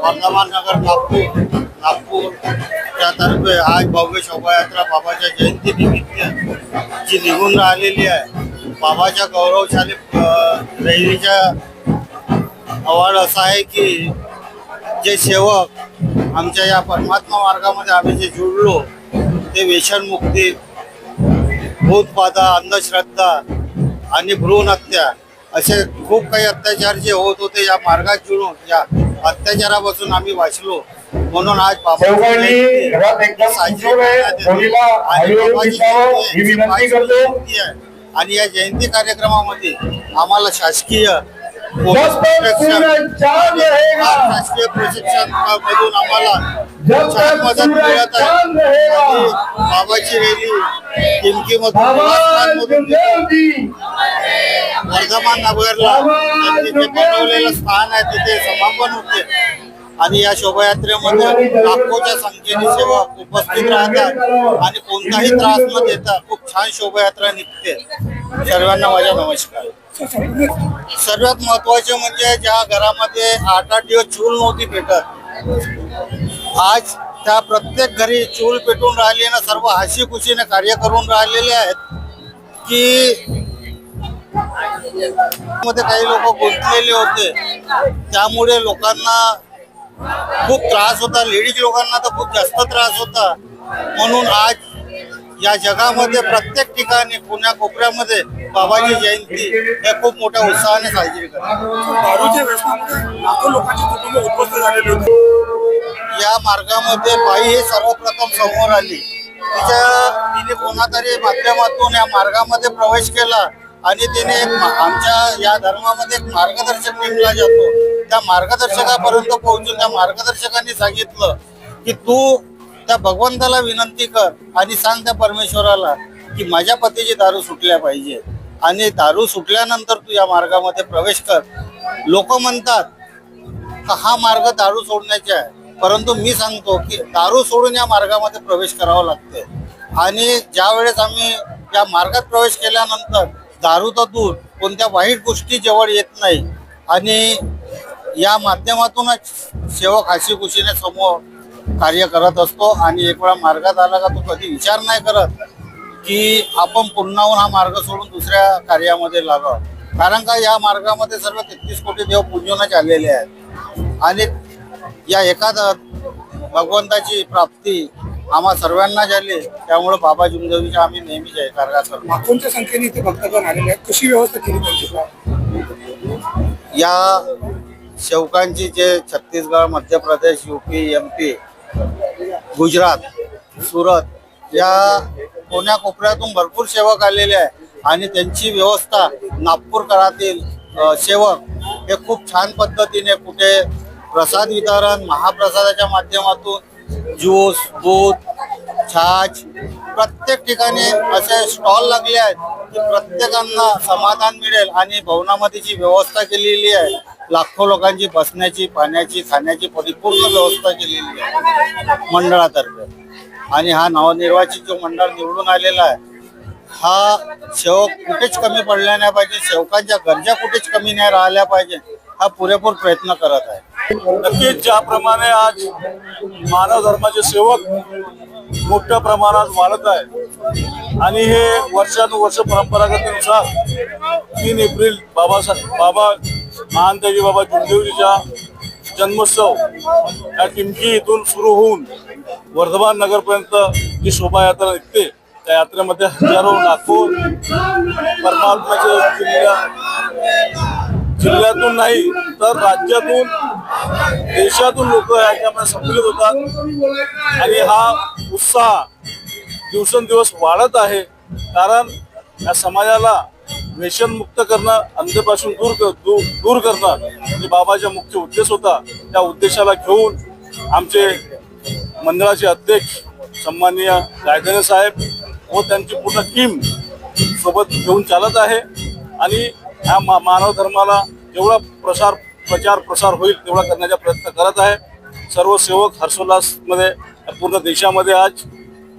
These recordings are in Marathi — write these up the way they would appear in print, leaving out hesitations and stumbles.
वर्धमान नगर नागपूर त्यातर्फे आज भव्य शोभायात्रा बाबाच्या जयंतीनिमित्त जी निघून राहिलेली आहे. बाबाच्या गौरवशाली रैलीचा आवाज असा आहे की जे सेवक आमच्या या परमात्मा मार्गामध्ये आम्ही जे जुळलो ते व्यसनमुक्ती, भूतबाधा, अंधश्रद्धा आणि भ्रूण हत्या असे खूप काही अत्याचार जे होत होते या मार्गात जुळून या अत्याचारापासून आम्ही वाचलो. म्हणून आज आणि या जयंती कार्यक्रमामध्ये आम्हाला शासकीय शासकीय प्रशिक्षणामधून आम्हाला छान मदत मिळत आहे. आणि बाबाची रॅली टिमकीमधून वर्धमान नगरला तिथे बनवलेलं स्थान आहे, तिथे समापन होते आणि या शोभायात्रेमध्ये लाखोच्या संख्येने सेवक उपस्थित राहतात आणि कोणताही त्रास न देता खूप छान शोभायात्रा निघते. सर्वांना माझा नमस्कार. सर्वात महत्वाचे म्हणजे ज्या घरामध्ये 8-8 दिवस चूल नव्हती पेटत, आज त्या प्रत्येक घरी चूल पेटून राहिली ना, सर्व हसी खुशीने कार्य करून राहिलेले आहेत. की मध्ये काही लोक गुंतलेले होते, त्यामुळे लोकांना खूप त्रास होता. लेडीज लोकांना तर खूप जास्त त्रास होता. म्हणून आज या जगामध्ये प्रत्येक ठिकाणी कोण्या कोपऱ्यामध्ये बाबाची जयंती हे खूप मोठ्या उत्साहाने साजरी करतात. या मार्गामध्ये बाई हे सर्वप्रथम समोर आली. तिने कोणातरी माध्यमातून या मार्गामध्ये प्रवेश केला आणि तिने आमच्या या धर्मामध्ये एक मार्गदर्शक नेमला जातो. त्या मार्गदर्शकापर्यंत पोहोचून त्या मार्गदर्शकांनी सांगितलं की तू त्या भगवंताला विनंती कर आणि सांग त्या परमेश्वराला की माझ्या पतीची दारू सुटल्या पाहिजे आणि दारू सुटल्यानंतर तू या मार्गामध्ये प्रवेश कर. लोक म्हणतात का हा मार्ग दारू सोडण्याचा आहे, परंतु मी सांगतो की दारू सोडून या मार्गामध्ये प्रवेश करावा लागते. आणि ज्या वेळेस आम्ही या मार्गात प्रवेश केल्यानंतर दारू तर दूर कोणत्या वाईट गोष्टी जवळ येत नाही. आणि या माध्यमातूनच सेवक हसी खुशीने समोर कार्य करत असतो. आणि एक वेळा मार्गात आला का तो कधी विचार नाही करत की आपण पुन्हाहून हा मार्ग सोडून दुसऱ्या कार्यामध्ये लागावं. कारण का या मार्गामध्ये सर्व 33 कोटी देव पूजूनच आलेले आहेत आणि या एखादा भगवंताची प्राप्ती आम्हा सर्वांना झाली. त्यामुळे बाबा जुमदेवीचा आम्ही नेहमी जयकार करतो. लाखोंच्या संख्येने इथे भक्तगण आलेले आहेत. कशी व्यवस्था केली पाहिजे या सेवकांची? जे छत्तीसगड, मध्य प्रदेश, UP, MP, गुजरात, सुरत या कोण्या कोपऱ्यातून भरपूर सेवक आलेले आहे आणि त्यांची व्यवस्था नागपूरकरातील सेवक हे खूप छान पद्धतीने कुठे प्रसाद वितरण, महाप्रसादाच्या माध्यमातून ज्यूस, दूध, छाछ प्रत्येक ठिकाणी असे स्टॉल लागले आहेत की प्रत्येकांना समाधान मिळेल. आणि भवनामध्ये जी व्यवस्था केलेली आहे, लाखो लोकांची बसण्याची, पाण्याची, खाण्याची परिपूर्ण व्यवस्था केलेली आहे मंडळातर्फे. आणि हा नवनिर्वाचित जो मंडळ निवडून आलेला आहे, हा सेवक कुठेच कमी पडला नाही पाहिजे, सेवकांच्या गरजा कुठेच कमी नाही राहिल्या पाहिजे, हा पुरेपूर प्रयत्न करत आहे. नक्कीच ज्याप्रमाणे आज मानव धर्माचे सेवक मोठ्या प्रमाणात वाढत आहे आणि हे वर्षानुवर्ष परंपरागतीनुसार 3 एप्रिल बाबा महानतेजी बाबा जुमदेवजीचा जन्मोत्सव या टिमकी इथून सुरू होऊन वर्धमान नगरपर्यंत जी शोभायात्रा निघते, त्या यात्रेमध्ये हजारो लाखो परमात्म्याच्या जिल्ह्यातून नाही तर राज्यातून, देशातून लोक याच्यामध्ये सम्मिलित होतात आणि हा उत्साह दिवसेंदिवस वाढत आहे. कारण या समाजाला व्यसनमुक्त करणं, अंधेपासून दूर करणं म्हणजे बाबाचा मुख्य उद्देश होता. त्या उद्देशाला घेऊन आमचे मंडळाचे अध्यक्ष सन्माननीय गायधने साहेब व त्यांची पूर्ण टीम सोबत घेऊन चालत आहे. आणि ह्या मानव धर्माला जेवढा प्रचार प्रसार होईल तेवढा करण्याचा प्रयत्न करत आहे. सर्व सेवक हर्षोल्लासमध्ये पूर्ण देशामध्ये आज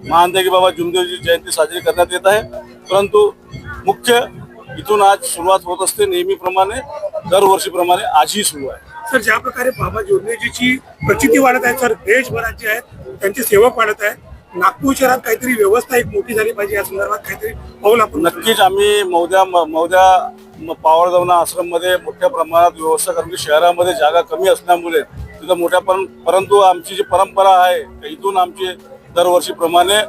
महानतेजी बाबा जुमदेवजी जयंती साजरी करण्यात येत आहे. परंतु मुख्य इथून आज सुरुवात होत असते नेहमीप्रमाणे, दरवर्षीप्रमाणे आजही सुरू आहे. तर ज्या प्रकारे बाबा जोंधळेजीची प्रचिती वाढत आहे सर, देशभरात जे आहेत त्यांचे सेवक वाढत आहेत, नागपूर शहरात काहीतरी व्यवस्था एक मोठी झाली पाहिजे या संदर्भात काहीतरी पाऊल आपण नक्कीच आम्ही मौद्या पावरदवना आश्रम मध्ये मोठ्या प्रमाणात व्यवस्था, कारण की शहरामध्ये जागा कमी असल्यामुळे तिथं परंतु आमची जी परंपरा आहे इथून आमची दरवर्षीप्रमाणे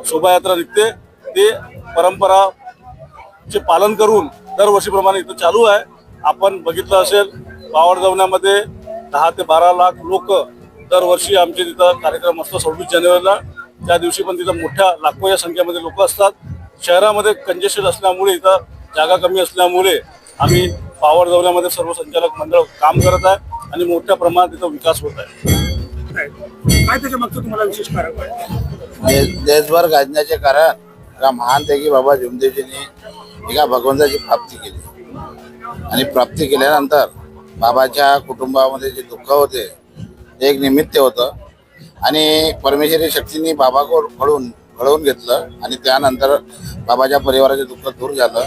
शोभायात्रा निघते, ते परंपराचे पालन करून दरवर्षीप्रमाणे इथं चालू आहे. आपण बघितलं असेल पावरदवण्यामध्ये 10 ते 12 लाख लोक दरवर्षी आमचे तिथं कार्यक्रम असतो 26 जानेवारीला. त्या दिवशी पण तिथं मोठ्या लाखोच्या संख्येमध्ये लोक असतात. शहरामध्ये कंजेस्टेड असल्यामुळे इथं जागा कमी असल्यामुळे आम्ही पावरदवण्यामध्ये सर्व संचालक मंडळ काम करत आहे आणि मोठ्या प्रमाणात तिथं विकास होत आहे. काय त्याच्या मागचं तुम्हाला विशेष कारण वाटतं? देशभर गाजण्याचे कारण का महान त्यागी बाबा जोंधळेजींनी एका भगवंताची प्राप्ती केली आणि प्राप्ती केल्यानंतर बाबाच्या कुटुंबामध्ये जे दुःख होते ते एक निमित्त होतं आणि परमेश्वरी शक्तीने बाबाकडून घडवून घेतलं आणि त्यानंतर बाबाच्या परिवाराचे दुःख दूर झालं.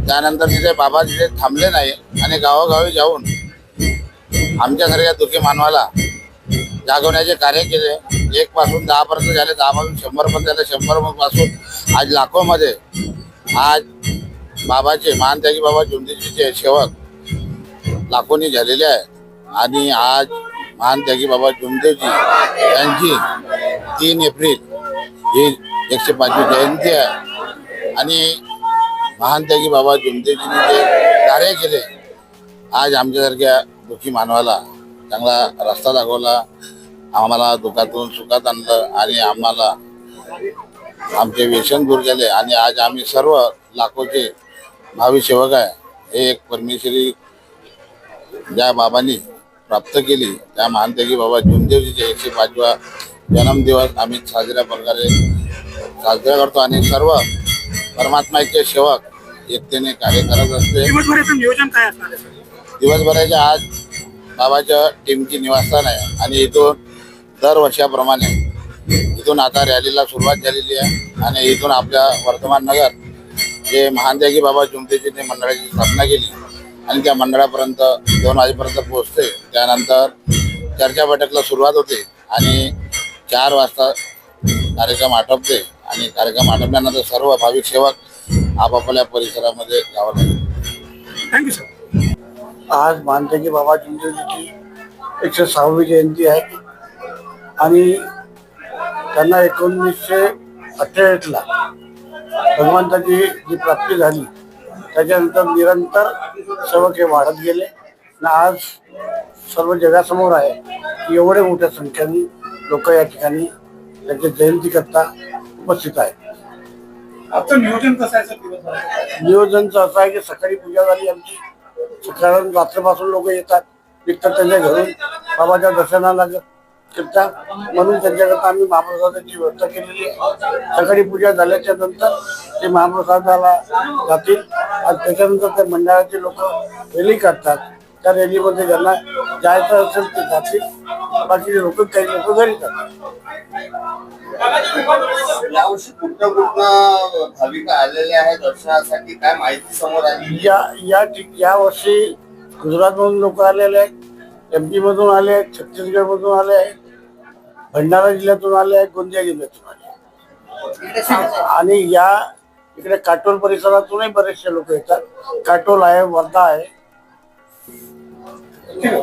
त्यानंतर तिथे बाबा तिथे थांबले नाही आणि गावोगावी जाऊन आमच्यासारख्या दुःखी मानवाला जागवण्याचे कार्य केले. 1 पासून 10 पर्यंत झाले, 10 पासून 100 पर्यंत झाले, 100 पासून आज लाखोमध्ये आज बाबाचे महान त्यागी बाबा जोंधळेजीचे सेवक लाखोनी झालेले आहेत आणि आज महान त्यागी बाबा जोंधळेजी यांची 3 एप्रिल ही 105वी जयंती आहे आणि महान त्यागी बाबा जोंधळेजींनी जे कार्य केले आज आमच्यासारख्या दुःखी मानवाला चांगला रस्ता दाखवला, आम्हाला दुःखातून सुखात आणलं आणि आम्हाला आमचे व्यसन दूर झाले आणि आज आम्ही सर्व लाखोचे भावी सेवक आहे. हे एक परमेश्वरी ज्या बाबांनी प्राप्त केली त्या महान त्यागी बाबा जोंधळेजीचे 105वा जन्मदिवस आम्ही साजऱ्या प्रकारे साजरा करतो आणि सर्व परमात्म्याचे सेवक एकतेने कार्य करत असते. दिवसभराचं नियोजन काय असणार आहे सर? दिवसभराच्या आज बाबाच्या टीमची निवासस्थान आहे आणि इथून दरवर्षाप्रमाणे इथून आता रॅलीला सुरुवात झालेली आहे आणि इथून आपल्या वर्तमान नगर जे महान त्यागी बाबा जोंधळेजींनी मंडळाची स्थापना केली आणि त्या मंडळापर्यंत 2 वाजेपर्यंत पोहोचते. त्यानंतर चर्चा बैठकला सुरुवात होते आणि 4 वाजता कार्यक्रम आटोपते आणि कार्यक्रम आटोपल्यानंतर सर्व भाविक सेवक आपापल्या परिसरामध्ये जावं लागेल. Thank you sir. आज महान त्यागी बाबा जोंधळेजीची 106वी जयंती आहे आणि त्यांना 1948ला भगवंताची जी प्राप्ती झाली त्याच्यानंतर निरंतर सेवक हे वाढत गेले आणि आज सर्व जगासमोर आहे की एवढे मोठ्या संख्येने लोक या ठिकाणी त्यांच्या जयंतीकरता उपस्थित आहेत. आजचं नियोजन कसं आहे सर दिवसभराचं? नियोजनचं असं आहे की सकाळी पूजा झाली आमची, कारण रात्रीपासून लोक येतात निघतात त्यांच्या घरून बाबाच्या दर्शनाला करतात, म्हणून त्यांच्याकरता आम्ही महाप्रसादाची व्यवस्था केलेली आहे. सकाळी पूजा झाल्याच्या नंतर ते महाप्रसादाला जातील आणि त्याच्यानंतर त्या मंडळाचे लोक रॅली काढतात. त्या रॅलीमध्ये ज्यांना जायचं असेल ते जातील, बाकीचे लोक काही लोक घरी जातात. यावर्षी कुठं भाविक आलेले आहेत दर्शनासाठी, काय माहिती समोर आली? या वर्षी गुजरातमधून लोक आलेले आहेत, MP मधून आले आहेत, छत्तीसगड मधून आले आहेत, भंडारा जिल्ह्यातून आले आहेत, गोंदिया जिल्ह्यातून आले आणि या इकडे काटोल परिसरातूनही बरेचसे लोक येतात. काटोल आहे, वर्धा आहे.